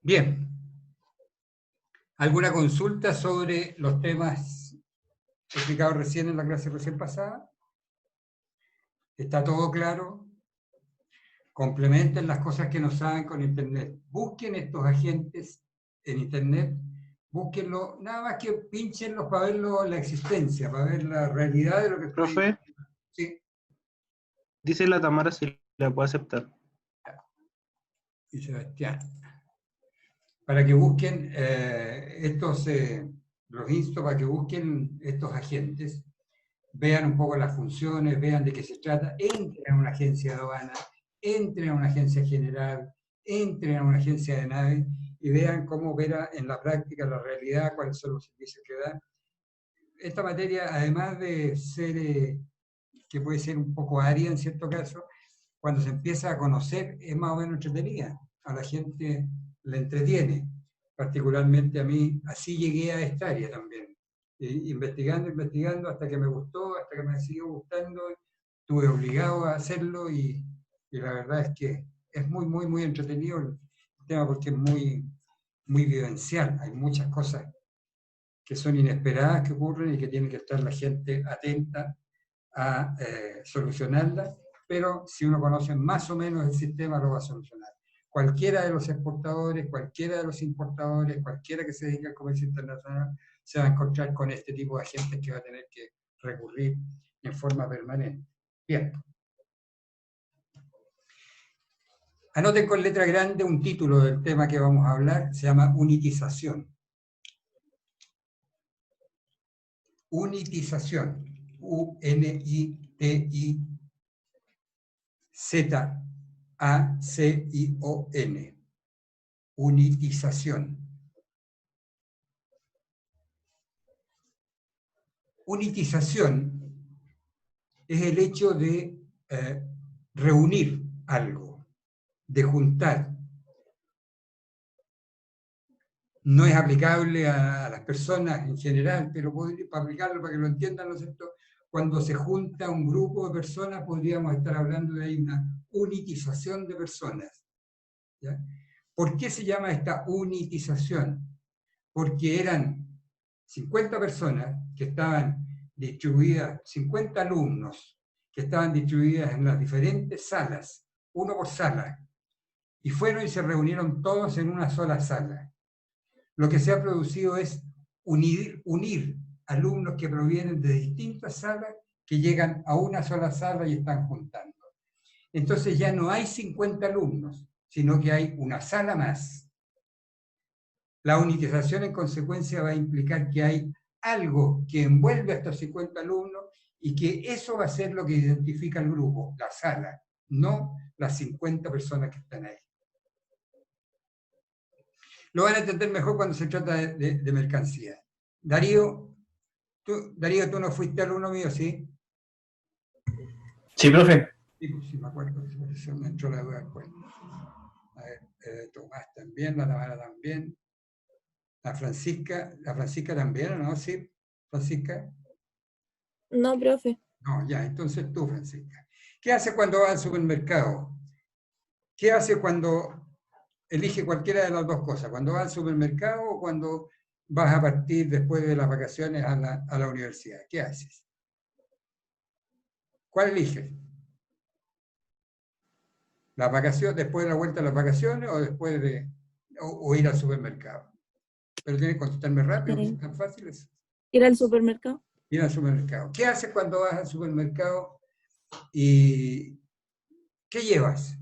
Bien. ¿Alguna consulta sobre los temas explicados recién en la clase recién pasada? ¿Está todo claro? Complementen las cosas que no saben con Internet. Busquen estos agentes en Internet, búsquenlo, nada más que pinchenlos para ver la existencia, para ver la realidad de lo que estoy diciendo. Profe, Sí. dice la Tamara si la puedo aceptar. Y Sebastián. Para que busquen los insto para que busquen estos agentes, vean un poco las funciones, vean de qué se trata, entren a una agencia de aduana, entren a una agencia general, entren a una agencia de nave y vean cómo opera en la práctica, la realidad, cuáles son los servicios que dan. Esta materia, además de ser, que puede ser un poco árida en cierto caso, cuando se empieza a conocer es más o menos entretenida. A la gente le entretiene, particularmente a mí. Así llegué a esta área también. Investigando hasta que me gustó, hasta que me siguió gustando. Estuve obligado a hacerlo y la verdad es que es muy entretenido el tema porque es muy vivencial. Hay muchas cosas que son inesperadas que ocurren y que tiene que estar la gente atenta a solucionarlas, pero si uno conoce más o menos el sistema lo va a solucionar. Cualquiera de los exportadores, cualquiera de los importadores, cualquiera que se dedique al comercio internacional, se va a encontrar con este tipo de agentes que va a tener que recurrir en forma permanente. Bien. Anoten con letra grande un título del tema que vamos a hablar, se llama unitización. Unitización. U-N-I-T-I-Z-A-C-I-O-N. Unitización. Unitización es el hecho de reunir algo, de juntar. No es aplicable a las personas en general, pero para aplicarlo, para que lo entiendan, ¿no es cierto? Cuando se junta un grupo de personas, podríamos estar hablando de una unitización de personas. ¿Ya? ¿Por qué se llama esta unitización? Porque eran 50 personas que estaban distribuidas, 50 alumnos que estaban distribuidas en las diferentes salas, uno por sala, y fueron y se reunieron todos en una sola sala. Lo que se ha producido es unir alumnos que provienen de distintas salas que llegan a una sola sala y están juntando. Entonces ya no hay 50 alumnos, sino que hay una sala más. La unitización en consecuencia va a implicar que hay algo que envuelve a estos 50 alumnos y que eso va a ser lo que identifica el grupo, la sala, no las 50 personas que están ahí. Lo van a entender mejor cuando se trata de mercancía. Darío, tú no fuiste alumno mío, ¿sí? Sí, profe. Sí, pues sí, me acuerdo, se me entró la duda después. A ver, Tomás también, la Tamara también. La Francisca también, ¿no? Sí, Francisca. No, profe. No, ya, entonces tú, Francisca. ¿Qué hace cuando va al supermercado? ¿Qué hace cuando elige cualquiera de las dos cosas? ¿Cuando va al supermercado o cuando vas a partir después de las vacaciones a la universidad? ¿Qué haces? ¿Cuál eliges? ¿Las vacaciones, después de la vuelta a las vacaciones o después de o ir al supermercado? Pero tienes que contestarme rápido, ¿es tan fácil eso? ¿Ir al supermercado? Ir al supermercado. ¿Qué haces cuando vas al supermercado y qué llevas?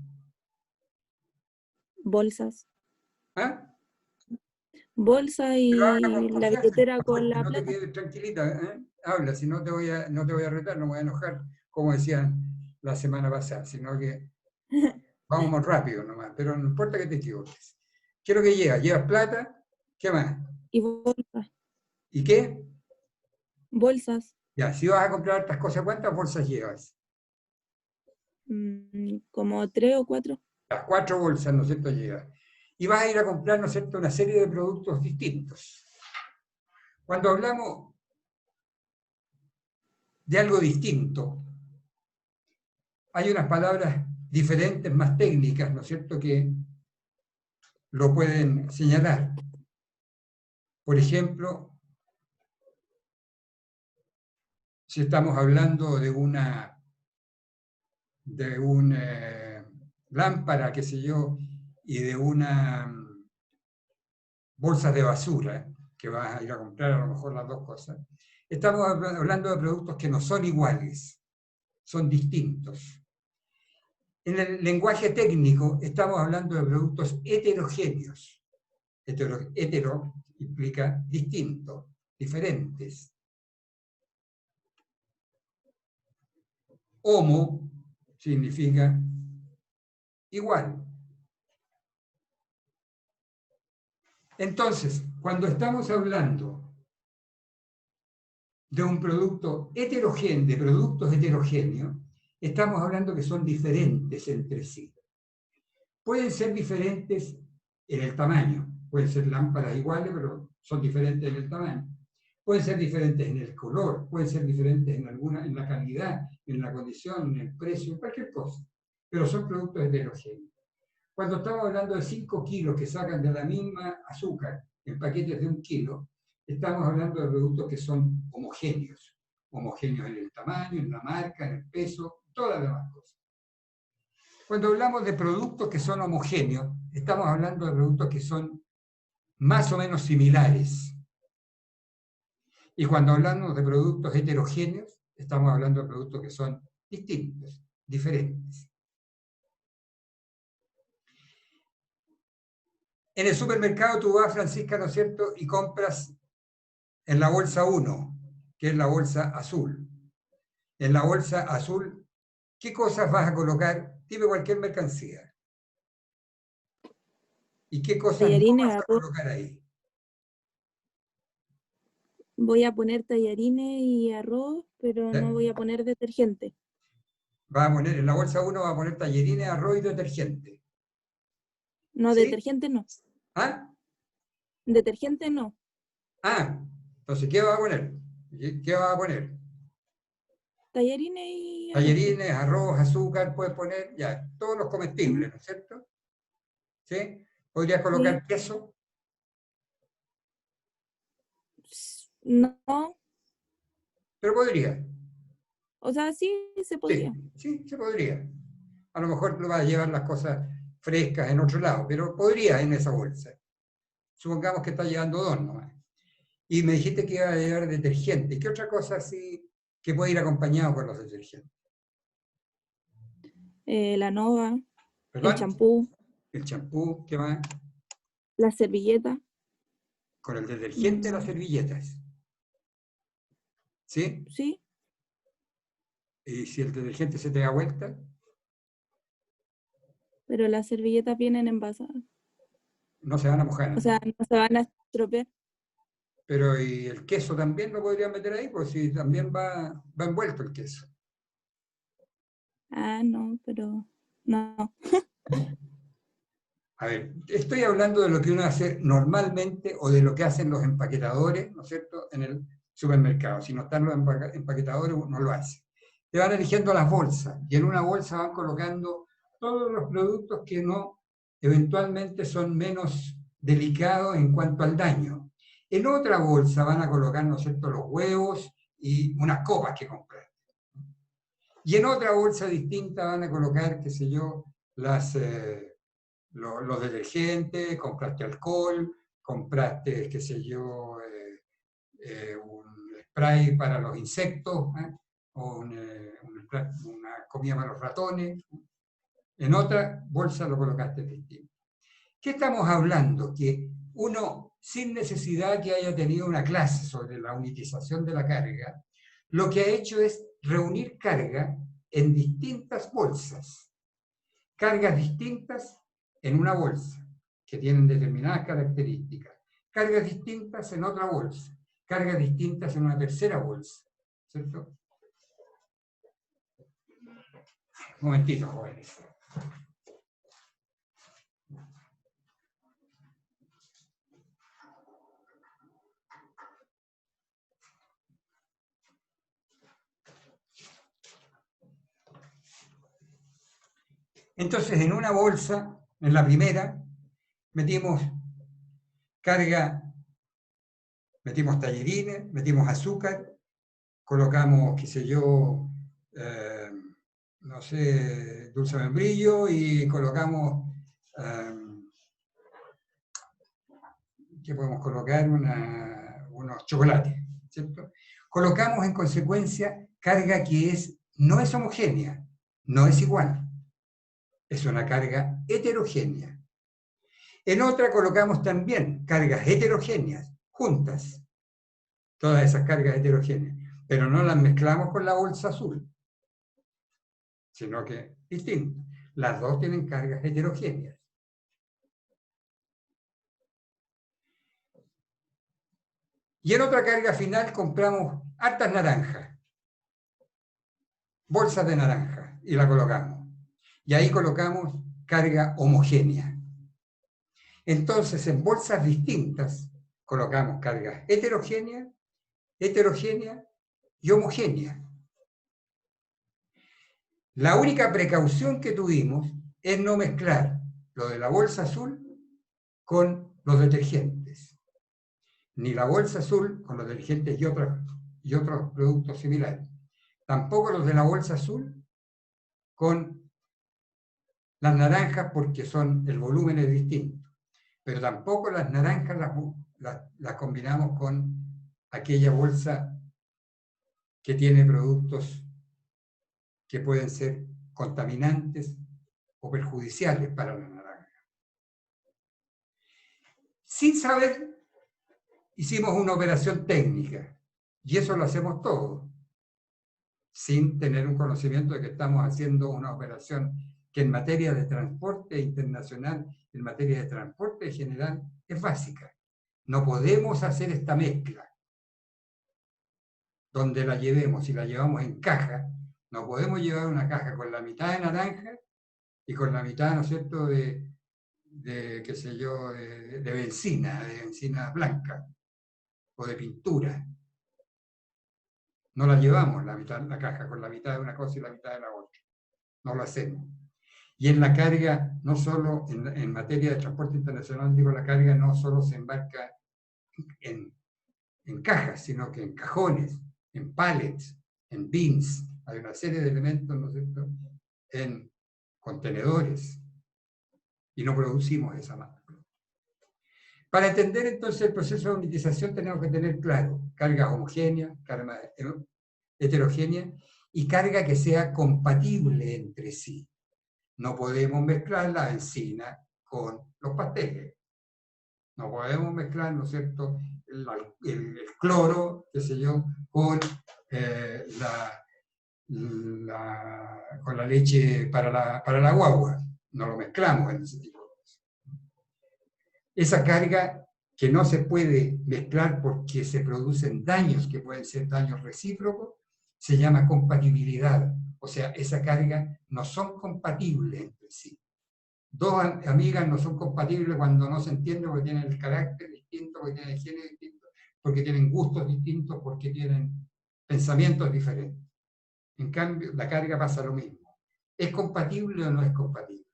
Bolsas. ¿Ah? Bolsa y la billetera con la no te plata. quedes tranquilita, ¿eh? Habla, si no te voy a retar, no me voy a enojar, como decían la semana pasada, sino que vamos más rápido nomás, pero no importa que te equivoques. ¿Qué es lo que llevas? ¿Llevas plata? ¿Qué más? Y bolsas. ¿Y qué? Bolsas. Ya, si vas a comprar estas cosas, ¿cuántas bolsas llevas? Como 3 o 4. Las 4 bolsas, ¿no es cierto? Llevas. Y vas a ir a comprar, ¿no es cierto?, una serie de productos distintos. Cuando hablamos de algo distinto, hay unas palabras diferentes, más técnicas, ¿no es cierto?, que lo pueden señalar. Por ejemplo, si estamos hablando de una lámpara, qué sé yo, y de una bolsa de basura, que vas a ir a comprar a lo mejor las dos cosas, estamos hablando de productos que no son iguales, son distintos. En el lenguaje técnico estamos hablando de productos heterogéneos. Hetero implica distinto, diferentes. Homo significa igual. Entonces, cuando estamos hablando de un producto heterogéneo, de productos heterogéneos, estamos hablando que son diferentes entre sí. Pueden ser diferentes en el tamaño, pueden ser lámparas iguales, pero son diferentes en el tamaño. Pueden ser diferentes en el color, pueden ser diferentes en la calidad, en la condición, en el precio, en cualquier cosa. Pero son productos heterogéneos. Cuando estamos hablando de 5 kilos que sacan de la misma azúcar en paquetes de 1 kilo, estamos hablando de productos que son homogéneos. Homogéneos en el tamaño, en la marca, en el peso, todas las demás cosas. Cuando hablamos de productos que son homogéneos, estamos hablando de productos que son más o menos similares. Y cuando hablamos de productos heterogéneos, estamos hablando de productos que son distintos, diferentes. En el supermercado tú vas, Francisca, ¿no es cierto?, y compras en la bolsa 1, que es la bolsa azul. En la bolsa azul, ¿qué cosas vas a colocar? Dime cualquier mercancía. ¿Y qué cosas no Tallarines, vas a arroz. colocar ahí? Voy a poner tallarines y arroz, pero no voy a poner detergente. Va a poner, en la bolsa 1 va a poner tallarines, arroz y detergente. No, ¿Sí? detergente no. ¿Ah? Detergente no. Ah, entonces, ¿qué va a poner? ¿Qué va a poner? Tallarines y arroz. Tallarines, arroz, azúcar, puedes poner, ya, todos los comestibles, ¿no es cierto? ¿Sí? ¿Podrías colocar Sí. queso? No. Pero podría. O sea, sí se podría. Sí, se podría. A lo mejor lo vas a llevar las cosas frescas en otro lado, pero podría en esa bolsa. Supongamos que está llevando 2 nomás. Y me dijiste que iba a llevar detergente. ¿Qué otra cosa así que puede ir acompañado con los detergentes? La nova, el ¿Perdón? champú, El champú, ¿qué más? la servilleta. Con el detergente las Mm, servilletas. ¿Sí? sí, Y si el detergente se te da vuelta, pero las servilletas vienen envasadas. no se van a mojar. O sea, no se van a estropear. Pero y el queso también lo podrían meter ahí, pues si también va envuelto el queso. Ah, no, pero no. A ver, estoy hablando de lo que uno hace normalmente o de lo que hacen los empaquetadores, ¿no es cierto?, en el supermercado. Si no están los empaquetadores, uno lo hace. Te van eligiendo las bolsas y en una bolsa van colocando todos los productos que no, eventualmente son menos delicados en cuanto al daño. En otra bolsa van a colocar, ¿no es cierto?, los huevos y unas copas que compraste. Y en otra bolsa distinta van a colocar, qué sé yo, los detergentes, compraste alcohol, compraste, qué sé yo, un spray para los insectos, o una comida para los ratones. En otra bolsa lo colocaste distinto. ¿Qué estamos hablando? Que uno, sin necesidad que haya tenido una clase sobre la unitización de la carga, lo que ha hecho es reunir carga en distintas bolsas. Cargas distintas en una bolsa, que tienen determinadas características. Cargas distintas en otra bolsa. Cargas distintas en una tercera bolsa. ¿Cierto? Un momentito, jóvenes. Entonces, en una bolsa, en la primera, metimos carga, metimos tallarines, metimos azúcar, colocamos, qué sé yo, no sé, dulce de membrillo y colocamos, ¿qué podemos colocar? Unos chocolates, ¿cierto? Colocamos en consecuencia carga que no es homogénea, no es igual, es una carga heterogénea. En otra colocamos también cargas heterogéneas, juntas, todas esas cargas heterogéneas, pero no las mezclamos con la bolsa azul, sino que distinto. Las dos tienen cargas heterogéneas. Y en otra carga final compramos hartas naranjas, bolsas de naranja, y la colocamos. Y ahí colocamos carga homogénea. Entonces, en bolsas distintas, colocamos cargas heterogéneas, heterogénea y homogénea. La única precaución que tuvimos es no mezclar lo de la bolsa azul con los detergentes, ni la bolsa azul con los detergentes y otros productos similares. Tampoco los de la bolsa azul con las naranjas, porque el volumen es distinto. Pero tampoco las naranjas las combinamos con aquella bolsa que tiene productos que pueden ser contaminantes o perjudiciales para la naranja. Sin saber, hicimos una operación técnica, y eso lo hacemos todos, sin tener un conocimiento de que estamos haciendo una operación que en materia de transporte internacional, en materia de transporte general, es básica. No podemos hacer esta mezcla, donde la llevemos, y la llevamos en caja. No podemos llevar una caja con la mitad de naranja y con la mitad, ¿no es cierto?, de qué sé yo, de benzina blanca o de pintura. No la llevamos la caja con la mitad de una cosa y la mitad de la otra. No lo hacemos. Y en la carga, no solo en materia de transporte internacional, digo, la carga no solo se embarca en cajas, sino que en cajones, en pallets, en bins. Hay una serie de elementos, ¿no es cierto?, en contenedores. Y no producimos esa masa. Para entender entonces el proceso de unitización tenemos que tener claro carga homogénea, carga heterogénea y carga que sea compatible entre sí. No podemos mezclar la benzina con los pasteles. No podemos mezclar, ¿no es cierto?, el cloro, qué sé yo, con la leche para la guagua. No lo mezclamos en ese tipo de cosas. Esa carga que no se puede mezclar porque se producen daños que pueden ser daños recíprocos, se llama compatibilidad. O sea, esa carga no son compatibles entre sí. Dos amigas no son compatibles cuando no se entienden, porque tienen el carácter distinto, porque tienen el genio distinto, porque tienen gustos distintos, porque tienen pensamientos diferentes. En cambio, la carga pasa lo mismo. ¿Es compatible o no es compatible?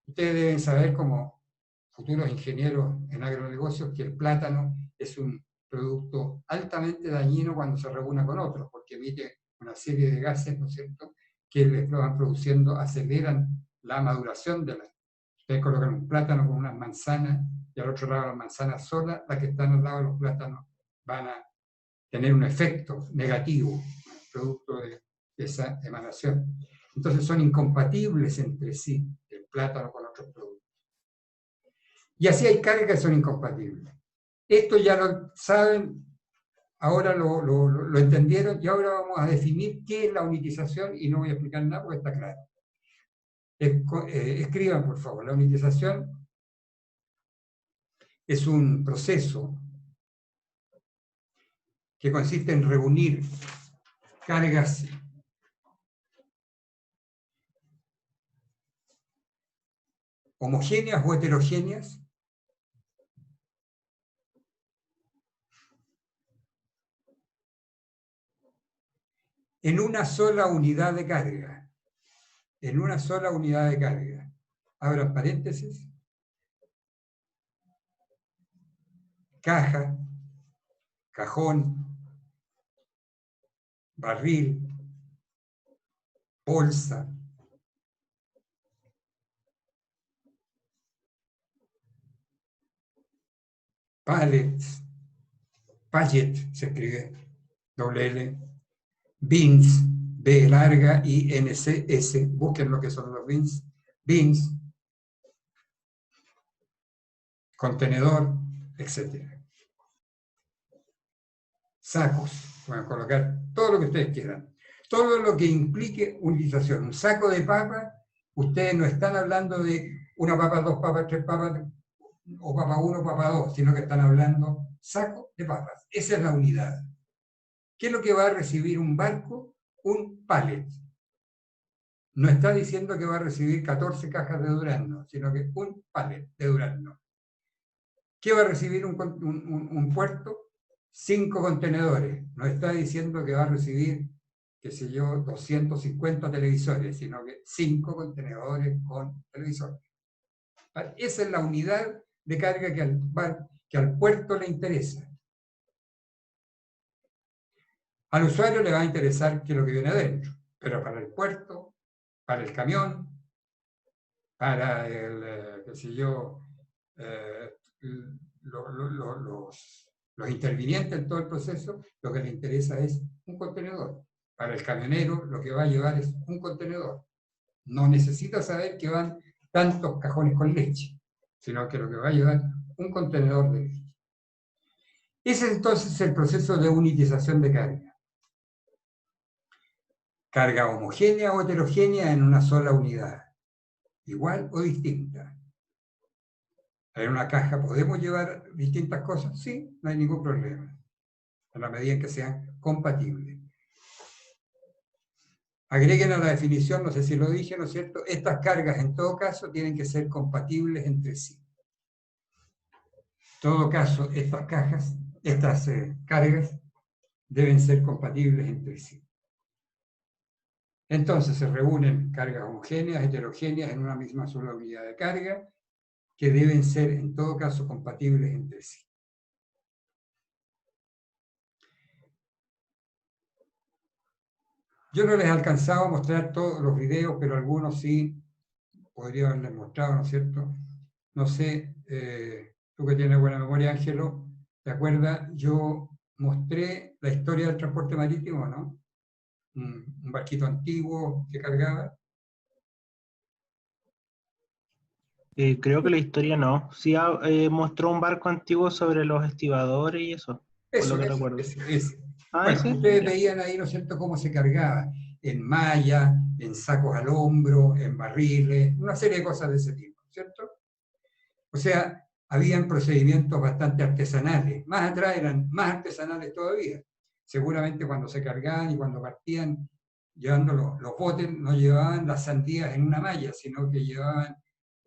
Ustedes deben saber, como futuros ingenieros en agronegocios, que el plátano es un producto altamente dañino cuando se reúne con otros, porque emite una serie de gases, ¿no es cierto?, que les van produciendo, aceleran la maduración de la. Ustedes colocan un plátano con unas manzanas y al otro lado las manzanas solas, las que están al lado de los plátanos van a tener un efecto negativo producto de esa emanación. Entonces son incompatibles entre sí el plátano con otros productos. Y así hay cargas que son incompatibles. Esto ya lo saben, ahora lo entendieron, y ahora vamos a definir qué es la unitización, y no voy a explicar nada porque está claro. Escriban, por favor. La unitización es un proceso que consiste en reunir cargas homogéneas o heterogéneas en una sola unidad de carga. En una sola unidad de carga. Abran paréntesis. caja, cajón, barril, bolsa, pallets, pallet se escribe, doble L, bins, B larga y NCS, busquen lo que son los bins, contenedor, etc. Sacos, pueden colocar todo lo que ustedes quieran. Todo lo que implique utilización. Un saco de papas, ustedes no están hablando de una papa, dos papas, tres papas, o papa uno, papa dos, sino que están hablando saco de papas. Esa es la unidad. ¿Qué es lo que va a recibir un barco? Un pallet. No está diciendo que va a recibir 14 cajas de durazno, sino que un pallet de durazno. ¿Qué va a recibir un puerto? 5 contenedores. No está diciendo que va a recibir, qué sé yo, 250 televisores, sino que 5 contenedores con televisores. Esa es la unidad de carga que al puerto le interesa. Al usuario le va a interesar qué es lo que viene adentro, pero para el puerto, para el camión, para el, qué sé yo, los intervinientes en todo el proceso, lo que le interesa es un contenedor. Para el camionero, lo que va a llevar es un contenedor. No necesita saber que van tantos cajones con leche, sino que lo que va a llevar un contenedor de leche. Ese es entonces el proceso de unitización de carga. Carga homogénea o heterogénea en una sola unidad, igual o distinta. ¿En una caja podemos llevar distintas cosas? Sí, no hay ningún problema, en la medida en que sean compatibles. Agreguen a la definición, no sé si lo dije, ¿no es cierto? Estas cargas, en todo caso, tienen que ser compatibles entre sí. En todo caso, estas cajas, estas cargas, deben ser compatibles entre sí. Entonces se reúnen cargas homogéneas, heterogéneas en una misma sola unidad de carga, que deben ser en todo caso compatibles entre sí. Yo no les he alcanzado a mostrar todos los videos, pero algunos sí podría haberles mostrado, ¿no es cierto? No sé, tú que tienes buena memoria, Ángelo, ¿te acuerdas? Yo mostré la historia del transporte marítimo, ¿no? Un barquito antiguo que cargaba. Creo que la historia no. Sí mostró un barco antiguo sobre los estibadores y eso, por lo que recuerdo. Bueno, ¿Ese? ustedes Ya. veían ahí, ¿no es cierto?, cómo se cargaba. En malla, en sacos al hombro, en barriles, una serie de cosas de ese tipo, ¿cierto? O sea, habían procedimientos bastante artesanales. Más atrás eran más artesanales todavía. Seguramente cuando se cargaban y cuando partían, llevando los botes, no llevaban las sandías en una malla, sino que llevaban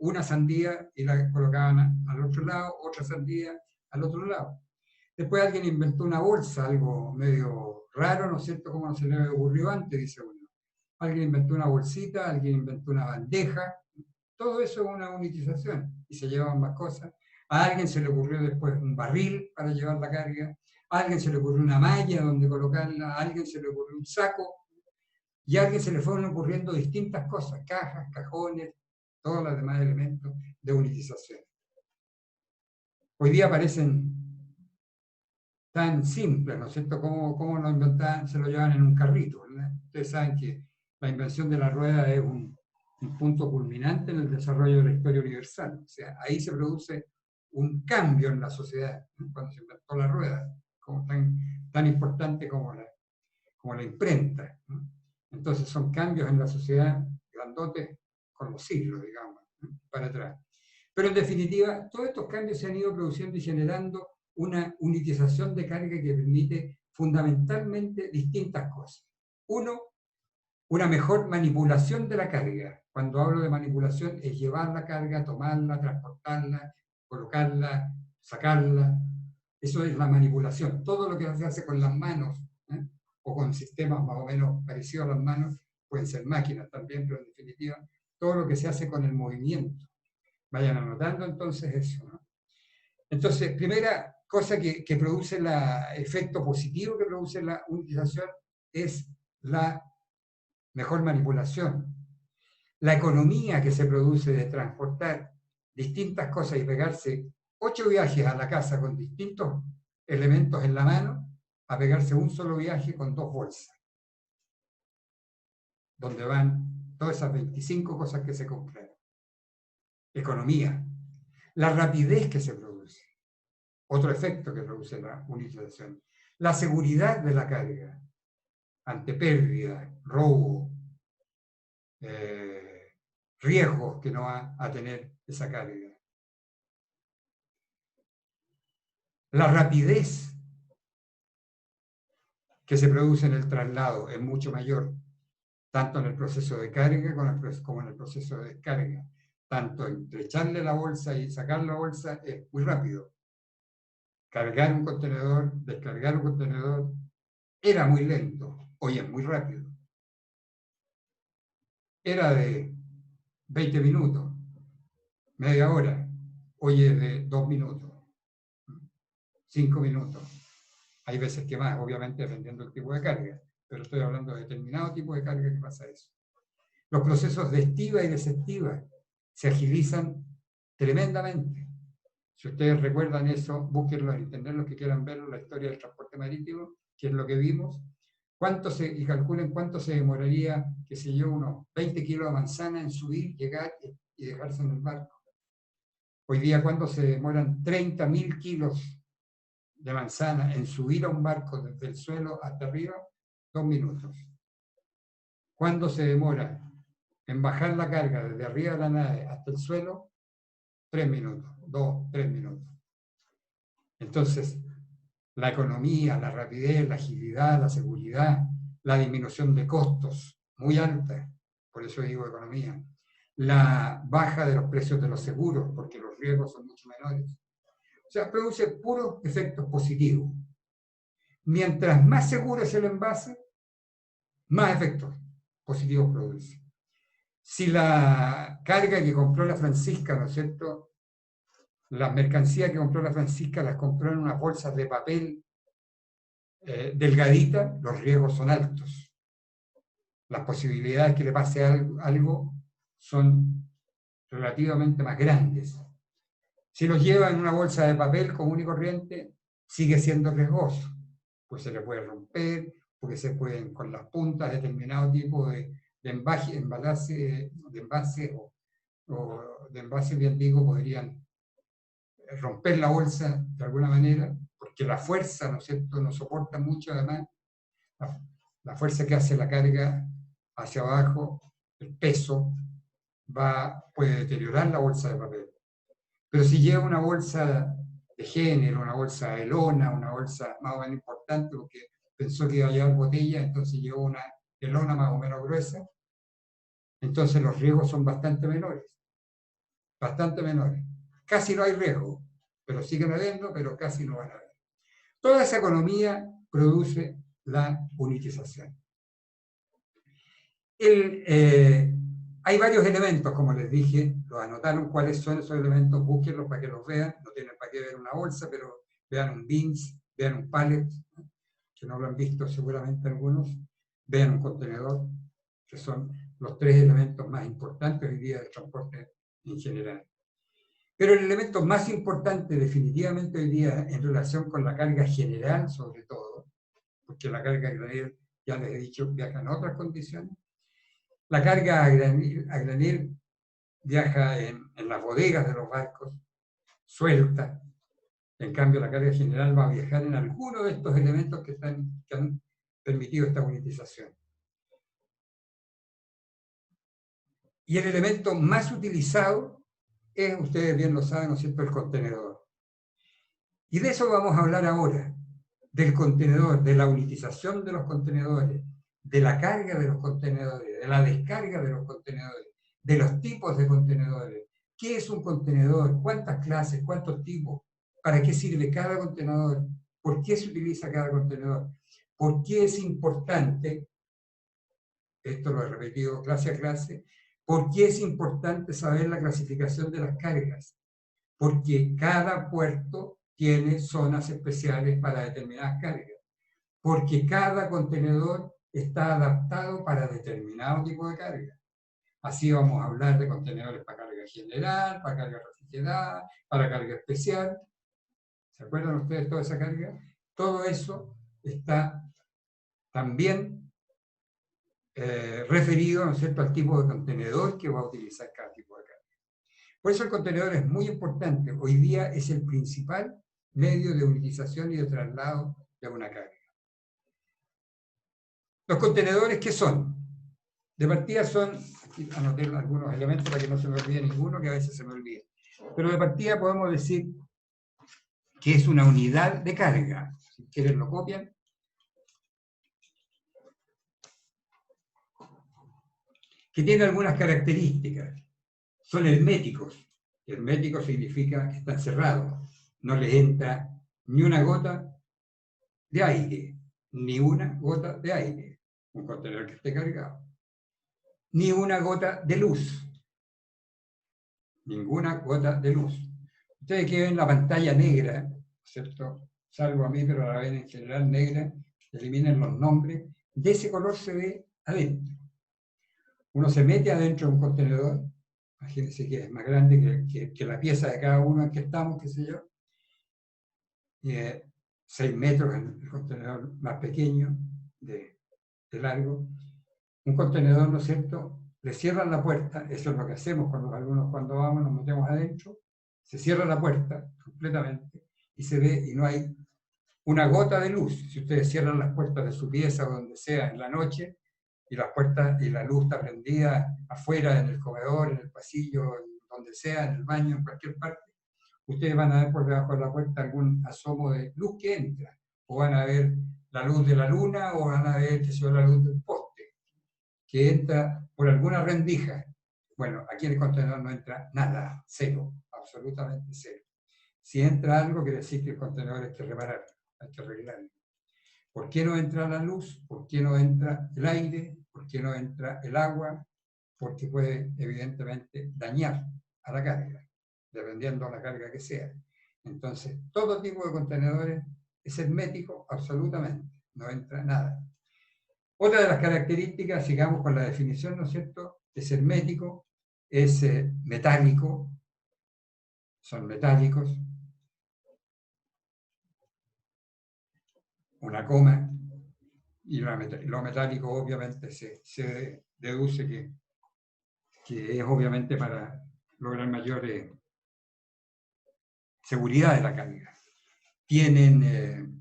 una sandía y la colocaban al otro lado, otra sandía al otro lado. Después alguien inventó una bolsa, algo medio raro, ¿no es cierto?, como no se le ocurrió antes, dice uno. Alguien inventó una bolsita, alguien inventó una bandeja. Todo eso es una unitización y se llevan más cosas. A alguien se le ocurrió después un barril para llevar la carga, a alguien se le ocurrió una malla donde colocarla, a alguien se le ocurrió un saco, y a alguien se le fueron ocurriendo distintas cosas, cajas, cajones, todos los demás elementos de unitización. Hoy día parecen tan simples, ¿no es cierto? ¿Cómo lo inventaban? Se lo llevan en un carrito, ¿verdad? Ustedes saben que la invención de la rueda es un punto culminante en el desarrollo de la historia universal. O sea, ahí se produce un cambio en la sociedad, ¿no? Cuando se inventó la rueda, como tan importante como la imprenta, ¿no? Entonces son cambios en la sociedad grandotes con los siglos, digamos, ¿no?, para atrás. Pero en definitiva, todos estos cambios se han ido produciendo y generando una unitización de carga que permite fundamentalmente distintas cosas. Uno, una mejor manipulación de la carga. Cuando hablo de manipulación es llevar la carga, tomarla, transportarla, colocarla, sacarla. Eso es la manipulación. Todo lo que se hace con las manos, ¿eh?, o con sistemas más o menos parecidos a las manos, pueden ser máquinas también, pero en definitiva, todo lo que se hace con el movimiento. Vayan anotando entonces eso, ¿no? Entonces, primera cosa que produce el efecto positivo que produce la unitización es la mejor manipulación. La economía que se produce de transportar distintas cosas y pegarse 8 viajes a la casa con distintos elementos en la mano, a pegarse un solo viaje con 2 bolsas, donde van todas esas 25 cosas que se compran. Economía. La rapidez que se produce. Otro efecto que produce la unitización. La seguridad de la carga ante pérdida, robo, riesgos que no va a tener esa carga. La rapidez que se produce en el traslado es mucho mayor, tanto en el proceso de carga como en el proceso de descarga. Tanto entre echarle la bolsa y sacar la bolsa es muy rápido. Cargar un contenedor, descargar un contenedor, era muy lento, hoy es muy rápido. Era de 20 minutos, media hora, hoy es de 2 minutos, 5 minutos. Hay veces que más, obviamente, dependiendo del tipo de carga, pero estoy hablando de determinado tipo de carga que pasa eso. Los procesos de estiva y desestiva se agilizan tremendamente. Si ustedes recuerdan eso, búsquenlo en internet, los que quieran ver la historia del transporte marítimo, que es lo que vimos, y calculen cuánto se demoraría, qué sé yo, unos 20 kilos de manzana en subir, llegar y dejarse en el barco. Hoy día, ¿cuánto se demoran 30.000 kilos de manzana en subir a un barco desde el suelo hasta arriba? 2 minutos. ¿Cuándo se demora en bajar la carga desde arriba de la nave hasta el suelo? 3 minutos, 2, 3 minutos. Entonces, la economía, la rapidez, la agilidad, la seguridad, la disminución de costos, muy alta, por eso digo economía, la baja de los precios de los seguros, porque los riesgos son mucho menores. O sea, produce puros efectos positivos. Mientras más seguro es el envase, más efectos positivos produce. Si la carga que compró la Francisca, ¿no es cierto?, las mercancías que compró la Francisca las compró en unas bolsas de papel delgadita, los riesgos son altos. Las posibilidades que le pase algo son relativamente más grandes. Si los lleva en una bolsa de papel común y corriente, sigue siendo riesgoso, pues se le puede romper, porque se pueden con las puntas determinado tipo de envase bien digo, podrían romper la bolsa de alguna manera, porque la fuerza, ¿no es cierto?, no soporta mucho, además, la fuerza que hace la carga hacia abajo, el peso, puede deteriorar la bolsa de papel. Pero si lleva una bolsa de género, una bolsa de lona, una bolsa más o menos importante, porque pensó que iba a llevar botella, entonces llevó una de lona más o menos gruesa, entonces los riesgos son bastante menores. Bastante menores. Casi no hay riesgo, pero siguen habiendo, pero casi no van a haber. Toda esa economía produce la unitización. Hay varios elementos, como les dije, los anotaron cuáles son esos elementos, búsquenlos para que los vean, no tienen para qué ver una bolsa, pero vean un bins, vean un pallet, que no lo han visto seguramente algunos, vean un contenedor, que son los 3 elementos más importantes hoy día del transporte en general. Pero el elemento más importante definitivamente hoy día en relación con la carga general, sobre todo, porque la carga a granel, ya les he dicho, viaja en otras condiciones. La carga a granel viaja en las bodegas de los barcos, suelta. En cambio, la carga general va a viajar en alguno de estos elementos que han permitido esta unitización. Y el elemento más utilizado es, ustedes bien lo saben, ¿no es cierto?, el contenedor. Y de eso vamos a hablar ahora, del contenedor, de la unitización de los contenedores, de la carga de los contenedores, de la descarga de los contenedores, de los tipos de contenedores. ¿Qué es un contenedor? ¿Cuántas clases? ¿Cuántos tipos? ¿Para qué sirve cada contenedor? ¿Por qué se utiliza cada contenedor? ¿Por qué es importante? Esto lo he repetido clase a clase. ¿Por qué es importante saber la clasificación de las cargas? porque cada puerto tiene zonas especiales para determinadas cargas, porque cada contenedor está adaptado para determinado tipo de carga. Así vamos a hablar de contenedores para carga general, para carga refrigerada, para carga especial. ¿Se acuerdan ustedes de toda esa carga? Todo eso está también referido, ¿no es cierto?, al tipo de contenedor que va a utilizar cada tipo de carga. Por eso el contenedor es muy importante. Hoy día es el principal medio de utilización y de traslado de una carga. Los contenedores, ¿qué son? De partida son, aquí anoté algunos elementos para que no se me olvide ninguno, que a veces se me olvida. Pero de partida podemos decir que es una unidad de carga. Si quieren lo copian. Que tiene algunas características. Son herméticos. Hermético significa que están cerrados. No les entra ni una gota de aire. Ni una gota de aire. Un contenedor que esté cargado. Ni una gota de luz. Ninguna gota de luz. Ustedes que ven la pantalla negra, ¿cierto? Salvo a mí, pero la ven en general negra, eliminen los nombres, de ese color se ve adentro. Uno se mete adentro de un contenedor, imagínense que es más grande que la pieza de cada uno en que estamos, qué sé yo, 6 metros en el contenedor más pequeño de largo. Un contenedor, ¿no es cierto?, le cierran la puerta, eso es lo que hacemos cuando vamos, nos metemos adentro, se cierra la puerta completamente y se ve y no hay una gota de luz. Si ustedes cierran las puertas de su pieza o donde sea en la noche y las puertas y la luz está prendida afuera, en el comedor, en el pasillo, donde sea, en el baño, en cualquier parte, ustedes van a ver por debajo de la puerta algún asomo de luz que entra, o van a ver la luz de la luna, o van a ver que sea la luz del poste, que entra por alguna rendija. Bueno, aquí en el contenedor no entra nada, cero, absolutamente cero. Si entra algo, quiere decir que el contenedor hay que repararlo, hay que arreglarlo. ¿Por qué no entra la luz? ¿Por qué no entra el aire? ¿Por qué no entra el agua? Porque puede, evidentemente, dañar a la carga, dependiendo de la carga que sea. Entonces, todo tipo de contenedores es hermético, absolutamente, no entra nada. Otra de las características, sigamos con la definición, ¿no es cierto?, es hermético, es metálico, son metálicos, una coma, y lo metálico obviamente se deduce que es obviamente para lograr mayor seguridad de la carga. Tienen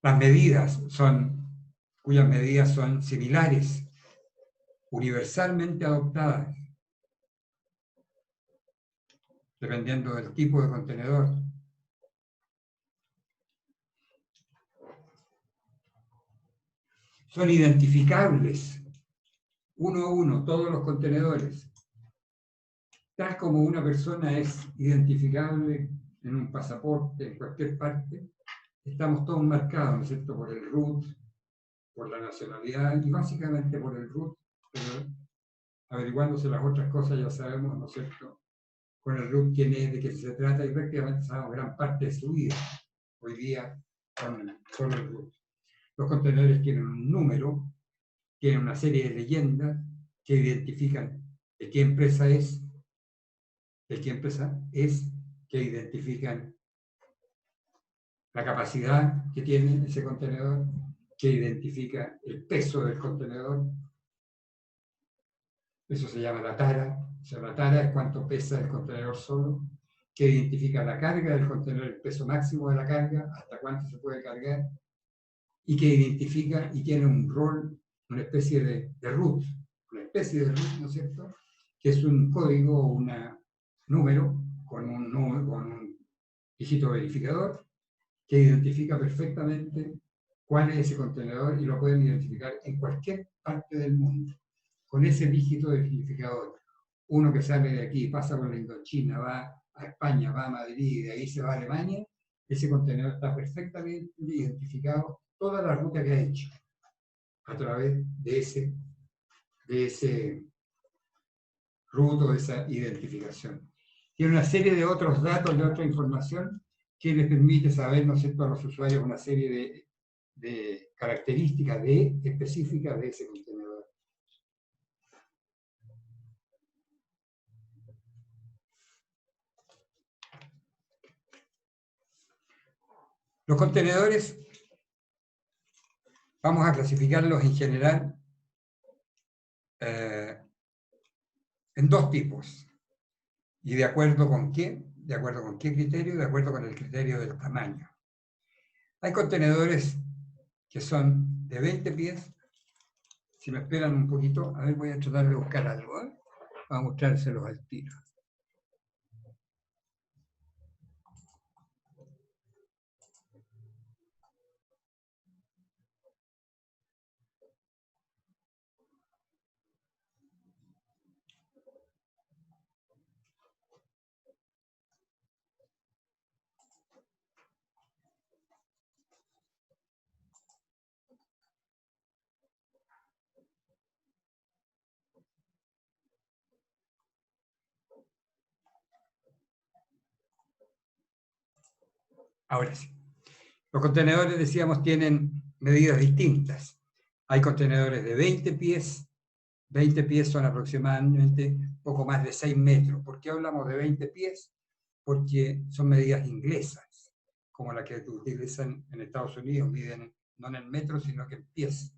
las medidas cuyas medidas son similares, universalmente adoptadas, dependiendo del tipo de contenedor. Son identificables, uno a uno, todos los contenedores. Tal como una persona es identificable en un pasaporte, en cualquier parte, estamos todos marcados, ¿no es cierto?, por el RUT, por la nacionalidad y básicamente por el RUT, pero averiguándose las otras cosas ya sabemos, ¿no es cierto?, con el RUT quién es, de qué se trata, y prácticamente sabemos gran parte de su vida hoy día con solo el RUT. Los contenedores tienen un número, tienen una serie de leyendas que identifican de qué empresa es, que identifican la capacidad que tiene ese contenedor, que identifica el peso del contenedor. Eso se llama la tara. O sea, la tara es cuánto pesa el contenedor solo, que identifica la carga del contenedor, el peso máximo de la carga, hasta cuánto se puede cargar, y que identifica y tiene un rol, una especie de root, ¿no es cierto?, que es un código o un número con un dígito verificador que identifica perfectamente cuál es ese contenedor y lo pueden identificar en cualquier parte del mundo. Con ese dígito verificador, uno que sale de aquí, pasa por la Indochina, va a España, va a Madrid y de ahí se va a Alemania, ese contenedor está perfectamente identificado, toda la ruta que ha hecho a través de ese de ese root o de esa identificación. Tiene una serie de otros datos, de otra información, que les permite saber, ¿no es cierto?, a los usuarios una serie de características específicas de ese contenedor. Los contenedores, vamos a clasificarlos en general en dos tipos. ¿Y de acuerdo con qué? ¿De acuerdo con qué criterio? De acuerdo con el criterio del tamaño. Hay contenedores que son de 20 pies. Si me esperan un poquito, a ver, voy a tratar de buscar algo, ¿eh? Para mostrárselos al tiro. Ahora sí. Los contenedores, decíamos, tienen medidas distintas. Hay contenedores de 20 pies. 20 pies son aproximadamente poco más de 6 metros. ¿Por qué hablamos de 20 pies? Porque son medidas inglesas, como las que utilizan en Estados Unidos, miden no en metros, sino que en pies.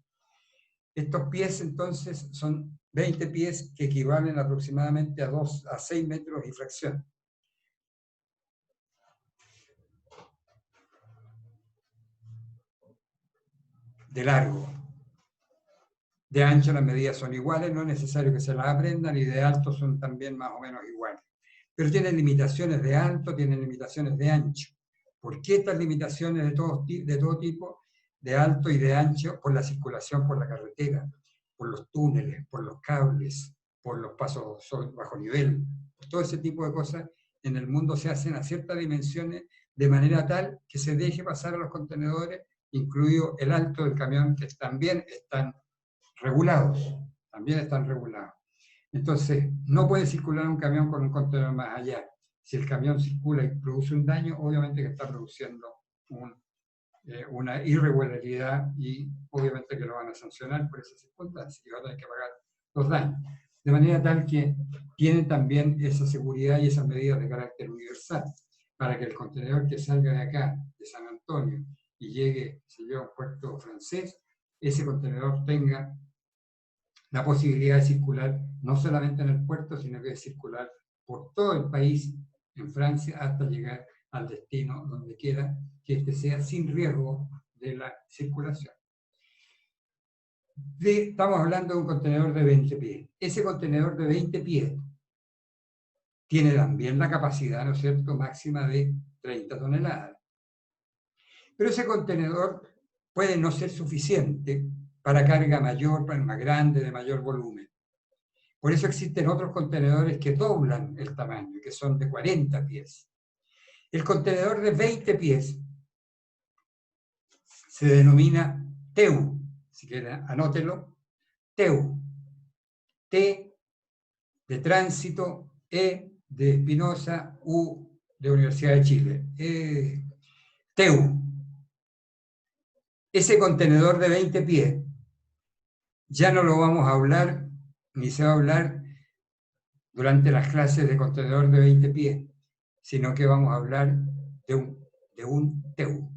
Estos pies, entonces, son 20 pies que equivalen aproximadamente a 6 metros y fracción. De largo. De ancho las medidas son iguales, no es necesario que se las aprendan, y de alto son también más o menos iguales. Pero tienen limitaciones de alto, tienen limitaciones de ancho. ¿Por qué estas limitaciones de todo tipo, de alto y de ancho? Por la circulación por la carretera, por los túneles, por los cables, por los pasos bajo nivel. Todo ese tipo de cosas en el mundo se hacen a ciertas dimensiones de manera tal que se deje pasar a los contenedores, incluido el alto del camión, que también están regulados. Entonces, no puede circular un camión con un contenedor más allá. Si el camión circula y produce un daño, obviamente que está produciendo una irregularidad, y obviamente que lo van a sancionar por esas circunstancias y van a tener que pagar los daños. De manera tal que tienen también esa seguridad y esas medidas de carácter universal, para que el contenedor que salga de acá, de San Antonio, y llegue, si yo, a un puerto francés, ese contenedor tenga la posibilidad de circular no solamente en el puerto, sino que de circular por todo el país, en Francia, hasta llegar al destino donde quiera, que este sea sin riesgo de la circulación. Estamos hablando de un contenedor de 20 pies. Ese contenedor de 20 pies tiene también la capacidad, ¿no es cierto?, máxima de 30 toneladas. Pero ese contenedor puede no ser suficiente para carga mayor, para más grande, de mayor volumen. Por eso existen otros contenedores que doblan el tamaño, que son de 40 pies. El contenedor de 20 pies se denomina TEU. Si quieren, anótelo. TEU. T de Tránsito, E de Espinosa, U de Universidad de Chile. TEU. Ese contenedor de 20 pies ya no lo vamos a hablar, ni se va a hablar durante las clases de contenedor de 20 pies, sino que vamos a hablar de un TEU.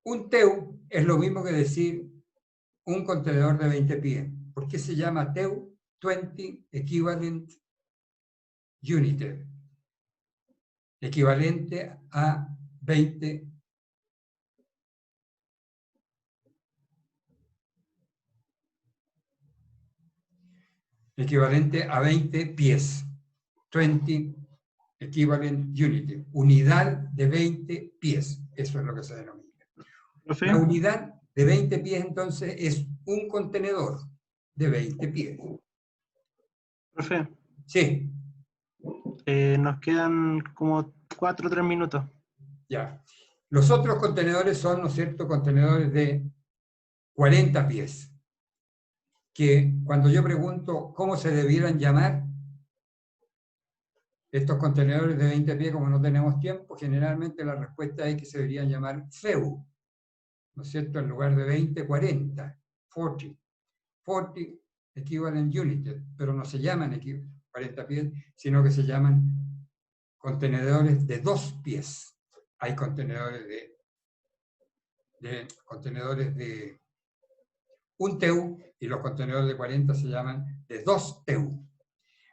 Un TEU es lo mismo que decir un contenedor de 20 pies. ¿Por qué se llama TEU? 20 Equivalent Unit. Equivalente a 20 pies. 20 Equivalent Unit. Unidad de 20 pies. Eso es lo que se denomina. La unidad de 20 pies, entonces, es un contenedor de 20 pies. Profe. Sí. Nos quedan como 4 o 3 minutos. Ya. Los otros contenedores son, ¿no es cierto?, contenedores de 40 pies. que cuando yo pregunto cómo se debieran llamar estos contenedores de 20 pies, como no tenemos tiempo, generalmente la respuesta es que se deberían llamar FEU, ¿no es cierto? En lugar de 20, 40, 40. 40 equivalent units, pero no se llaman 40 pies, sino que se llaman contenedores de 2 pies. Hay contenedores de 1 TEU y los contenedores de 40 se llaman de 2 TEU.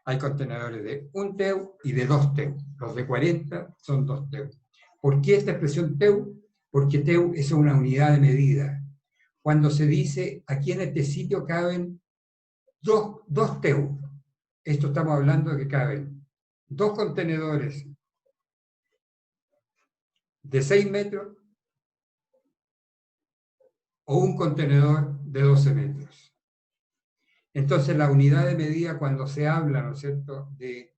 Hay contenedores de 1 TEU y de 2 TEU. Los de 40 son 2 TEU. ¿Por qué esta expresión TEU? Porque TEU es una unidad de medida. Cuando se dice aquí en este sitio caben 2 TEU, esto estamos hablando de que caben 2 contenedores de 6 metros o un contenedor de 12 metros. Entonces, la unidad de medida, cuando se habla, ¿no es cierto?, de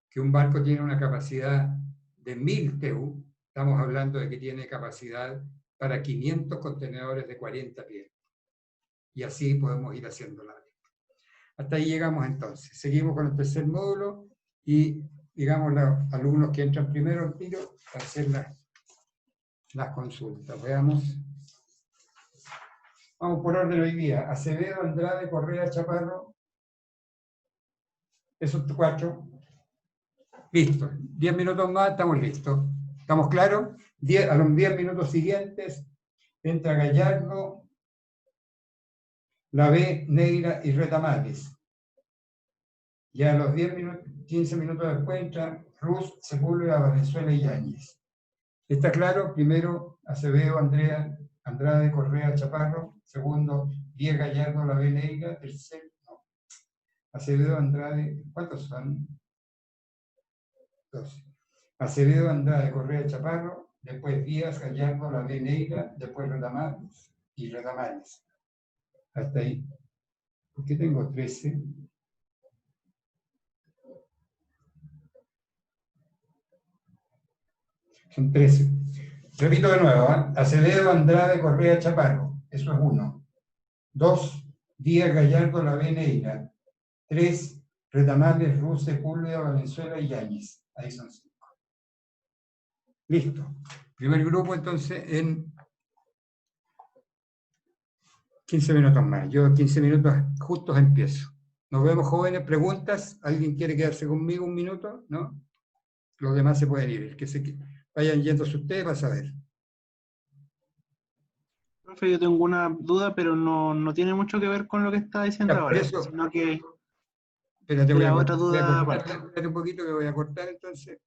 que un barco tiene una capacidad de 1000 TEU, estamos hablando de que tiene capacidad para 500 contenedores de 40 pies. Y así podemos ir haciendo la lista. Hasta ahí llegamos entonces. Seguimos con el tercer módulo y, digamos, los alumnos que entran primero al tiro para hacer las consultas. Veamos. Vamos por orden hoy día. Acevedo, Andrade, Correa, Chaparro. Esos 4. Listo. 10 minutos más, estamos listos. ¿Estamos claros? A los 10 minutos siguientes entra Gallardo, La B, Neira y Retamares. Ya a los 15 minutos después entra Ruz, Sepúlveda, Valenzuela y Yáñez. ¿Está claro? Primero, Acevedo, Andrade, Correa, Chaparro. Segundo, Díaz, Gallardo, La B, Neira. Tercero, no. Acevedo, Andrade, ¿cuántos son? 12. Acevedo, Andrade, Correa, Chaparro. Después Díaz, Gallardo, La B, Neira. Después Retamares y Retamares. Hasta ahí. ¿Por qué tengo 13? Son 13. Repito de nuevo, ¿eh? Acevedo, Andrade, Correa, Chaparro. Eso es 1. 2, Díaz, Gallardo, La B, Neira. 3, Retamares, Ruz, Sepúlveda, Valenzuela y Yáñez. Ahí son 5. Listo. Primer grupo, entonces, en 15 minutos más. Yo 15 minutos justos empiezo. Nos vemos, jóvenes. ¿Preguntas? ¿Alguien quiere quedarse conmigo un minuto? ¿No? Los demás se pueden ir. El que se vayan yéndose ustedes para saber. Profe, yo tengo una duda, pero no tiene mucho que ver con lo que está diciendo Ya, ahora, eso, sino que espérate, la otra duda aparte. espérate un poquito que voy a cortar entonces.